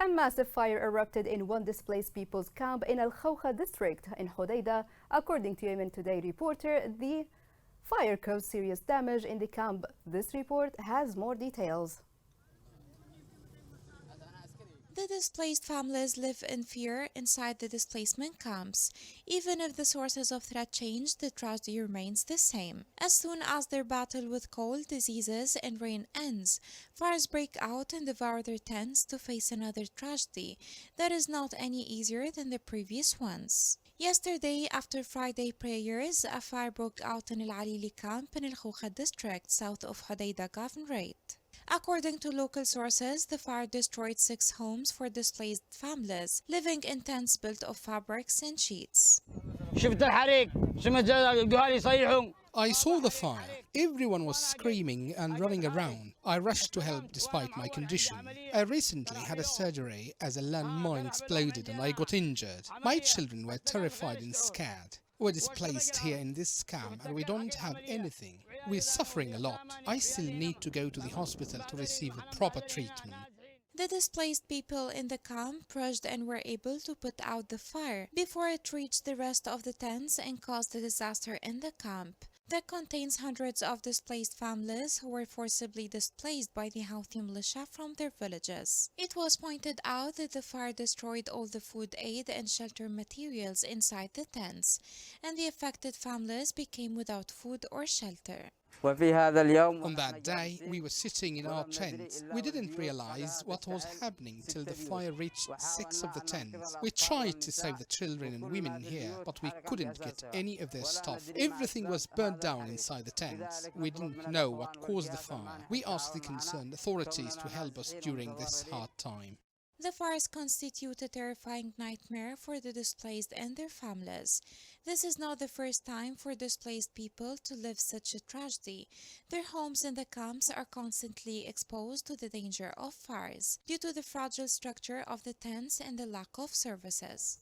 A massive fire erupted in one displaced people's camp in Al-Khokha district in Hodeidah. According to Yemen Today reporter, the fire caused serious damage in the camp. This report has more details. The displaced families live in fear inside the displacement camps. Even if the sources of threat change, the tragedy remains the same. As soon as their battle with cold, diseases, and rain ends, fires break out and devour their tents to face another tragedy that is not any easier than the previous ones. Yesterday, after Friday prayers, a fire broke out in Al-Alili camp in Al-Khokha district, south of Hodeidah Governorate. According to local sources, the fire destroyed 6 homes for displaced families living in tents built of fabrics and sheets. I saw the fire. Everyone was screaming and running around. I rushed to help despite my condition. I recently had a surgery as a landmine exploded and I got injured. My children were terrified and scared. We're displaced here in this camp and we don't have anything. We're suffering a lot. I still need to go to the hospital to receive a proper treatment. The displaced people in the camp rushed and were able to put out the fire before it reached the rest of the tents and caused a disaster in the camp that contains hundreds of displaced families who were forcibly displaced by the Houthi militia from their villages. It was pointed out that the fire destroyed all the food aid and shelter materials inside the tents, and the affected families became without food or shelter. On that day, we were sitting in our tents. We didn't realize what was happening till the fire reached 6 of the tents. We tried to save the children and women here, but we couldn't get any of their stuff. Everything was burnt down inside the tents. We didn't know what caused the fire. We asked the concerned authorities to help us during this hard time. The fires constitute a terrifying nightmare for the displaced and their families. This is not the first time for displaced people to live such a tragedy. Their homes in the camps are constantly exposed to the danger of fires due to the fragile structure of the tents and the lack of services.